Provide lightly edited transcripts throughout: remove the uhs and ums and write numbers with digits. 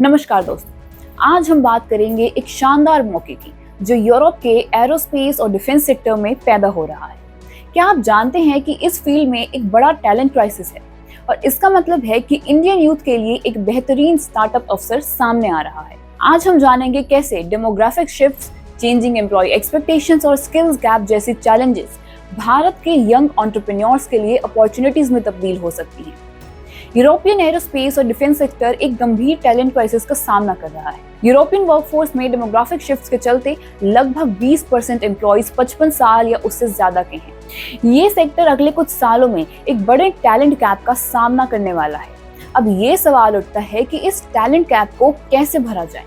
नमस्कार दोस्तों, आज हम बात करेंगे एक शानदार मौके की जो यूरोप के एरोस्पेस और डिफेंस सेक्टर में पैदा हो रहा है। क्या आप जानते हैं कि इस फील्ड में एक बड़ा टैलेंट क्राइसिस है और इसका मतलब है कि इंडियन यूथ के लिए एक बेहतरीन स्टार्टअप अवसर सामने आ रहा है। आज हम जानेंगे कैसे demographic shifts, changing employ expectations और स्किल्स गैप जैसी चैलेंजेस भारत के यंग एंटरप्रेन्योर्स के लिए अपॉर्चुनिटीज में तब्दील हो सकती हैं। यूरोपियन एरोस्पेस और डिफेंस सेक्टर एक गंभीर टैलेंट क्राइसिस का सामना कर रहा है। यूरोपियन वर्कफोर्स में डेमोग्राफिक शिफ्ट्स के चलते लगभग 20% एम्प्लॉइज 55 साल या उससे ज्यादा के हैं। ये सेक्टर अगले कुछ सालों में एक बड़े टैलेंट गैप का सामना करने वाला है। अब ये सवाल उठता है कि इस टैलेंट गैप को कैसे भरा जाए।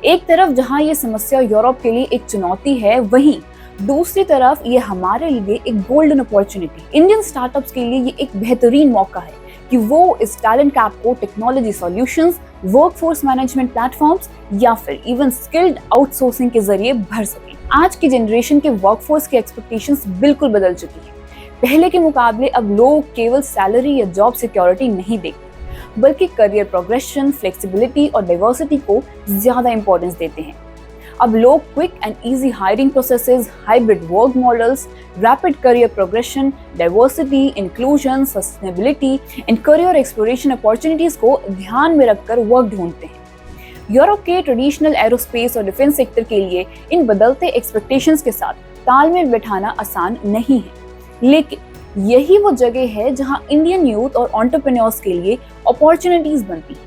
एक तरफ जहाँ ये समस्या यूरोप के लिए एक चुनौती है, वहीं दूसरी तरफ ये हमारे लिए एक गोल्डन अपॉर्चुनिटी। इंडियन स्टार्टअप्स के लिए ये एक बेहतरीन मौका है कि वो इस टैलेंट गैप को technology solutions, workforce management platforms या फिर इवन स्किल्ड आउटसोर्सिंग के जरिए भर सकें। आज की जनरेशन के वर्कफोर्स की एक्सपेक्टेशंस बिल्कुल बदल चुकी है। पहले के मुकाबले अब लोग केवल सैलरी या जॉब सिक्योरिटी नहीं देखते, बल्कि करियर प्रोग्रेशन, फ्लेक्सिबिलिटी और डाइवर्सिटी को ज्यादा इंपॉर्टेंस देते हैं। अब लोग quick and easy hiring processes, hybrid work models, rapid career progression, diversity, inclusion, sustainability and career exploration opportunities को ध्यान में रखकर वर्क ढूंढते हैं। यूरोप के ट्रेडिशनल एरोस्पेस और डिफेंस सेक्टर के लिए इन बदलते एक्सपेक्टेशंस के साथ तालमेल बैठाना आसान नहीं है, लेकिन यही वो जगह है जहां इंडियन यूथ और एंटरप्रेन्योर्स के लिए अपॉर्चुनिटीज बनती हैं।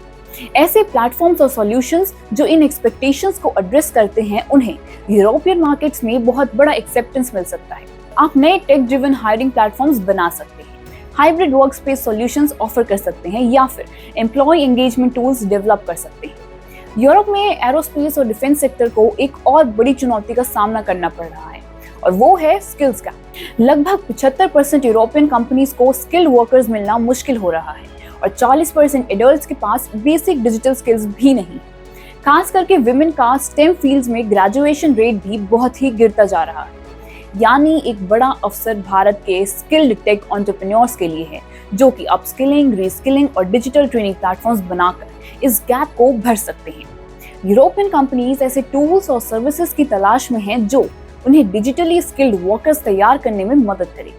ऐसे प्लेटफॉर्म्स और सॉल्यूशंस जो इन एक्सपेक्टेशंस को एड्रेस करते हैं, उन्हें यूरोपियन मार्केट्स में बहुत बड़ा एक्सेप्टेंस मिल सकता है। आप नए टेक ड्रिवन हायरिंग प्लेटफॉर्म्स बना सकते हैं, hybrid work space solutions offer कर सकते हैं या फिर एम्प्लॉय एंगेजमेंट टूल्स डेवलप कर सकते हैं। यूरोप में एरोस्पेस और डिफेंस सेक्टर को एक और बड़ी चुनौती का सामना करना पड़ रहा है और वो है स्किल्स का। लगभग 75% यूरोपियन कंपनीज को स्किल्ड वर्कर्स मिलना मुश्किल हो रहा है और 40% एडल्ट्स के पास बेसिक डिजिटल स्किल्स भी नहीं। खास करके विमेन का स्टेम फील्ड्स में ग्रेजुएशन रेट भी बहुत ही गिरता जा रहा है। यानी एक बड़ा अवसर भारत के स्किल्ड टेक एंटरप्रेन्योर्स के लिए है, जो कि अपस्किलिंग, रीस्किलिंग और डिजिटल ट्रेनिंग प्लेटफॉर्म्स बनाकर इस गैप को भर सकते हैं। यूरोपियन कंपनीज ऐसे टूल्स और सर्विसेज की तलाश में हैं जो उन्हें डिजिटली स्किल्ड वर्कर्स तैयार करने में मदद करें।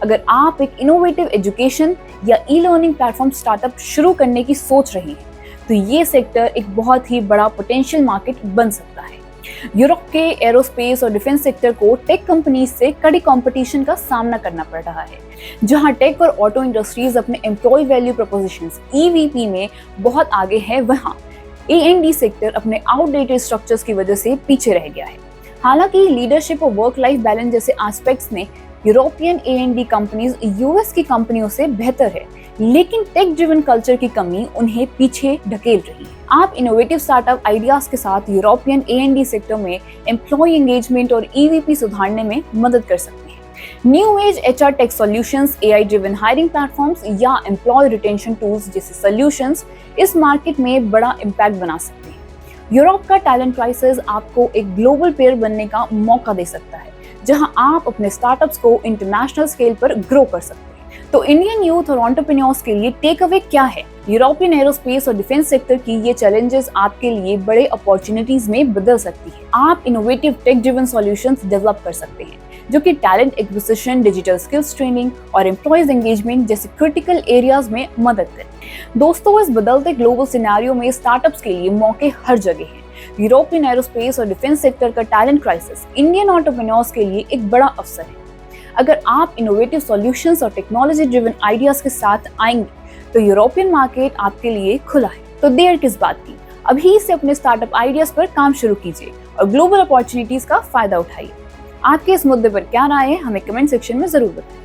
अगर आप एक इनोवेटिव एजुकेशन या ई लर्निंग प्लेटफॉर्म स्टार्टअप शुरू करने की सोच रहे हैं, तो ये सेक्टर एक बहुत ही बड़ा पोटेंशियल मार्केट बन सकता है। यूरोप के एरोस्पेस और डिफेंस सेक्टर को टेक कंपनीज से कड़ी कंपटीशन का सामना करना पड़ रहा है। जहां टेक और ऑटो इंडस्ट्रीज अपने एम्प्लॉय वैल्यू प्रोपोजिशंस EVP में बहुत आगे है, वहां A&D सेक्टर अपने आउटडेटेड स्ट्रक्चर्स की वजह से पीछे रह गया है। हालांकि लीडरशिप और वर्क लाइफ बैलेंस जैसे एस्पेक्ट्स में यूरोपियन A&D कंपनीज US की कंपनियों से बेहतर है, लेकिन टेक ड्रिवन कल्चर की कमी उन्हें पीछे ढकेल रही है। आप इनोवेटिव स्टार्टअप आइडियाज के साथ यूरोपियन A&D सेक्टर में एम्प्लॉय एंगेजमेंट और EVP सुधारने में मदद कर सकते हैं। New age HR tech solutions, AI driven hiring platforms या एम्प्लॉय रिटेंशन टूल्स जैसे सॉल्यूशंस इस मार्केट में बड़ा इम्पैक्ट बना सकते हैं। यूरोप का टैलेंट क्राइसिस आपको एक ग्लोबल प्लेयर बनने का मौका दे सकता है, जहां आप अपने स्टार्टअप्स को इंटरनेशनल स्केल पर ग्रो कर सकते हैं। तो इंडियन यूथ और एंटरप्रेन्योर्स के लिए टेक अवे क्या है? यूरोपियन एरोस्पेस और डिफेंस सेक्टर की ये चैलेंजेस आपके लिए बड़े अपॉर्चुनिटीज में बदल सकती है। आप innovative tech driven solutions develop कर सकते हैं जो कि talent acquisition, digital skills training और एम्प्लॉयज एंगेजमेंट जैसे क्रिटिकल एरियाज में मदद करें। दोस्तों, इस बदलते ग्लोबल सिनेरियो में स्टार्टअप्स के लिए मौके हर जगह हैं। यूरोपियन एरोस्पेस और डिफेंस सेक्टर का टैलेंट क्राइसिस इंडियन एंटरप्रेन्योर्स के लिए एक बड़ा अवसर है। अगर आप इनोवेटिव सॉल्यूशंस और टेक्नोलॉजी ड्रिवन आइडियाज के साथ आएंगे, तो यूरोपियन मार्केट आपके लिए खुला है। तो देर किस बात की, अभी से अपने स्टार्टअप आइडियाज पर काम शुरू कीजिए और ग्लोबल अपॉर्चुनिटीज का फायदा उठाइए। आपके इस मुद्दे पर क्या राय है, हमें कमेंट सेक्शन में जरूर बताएं।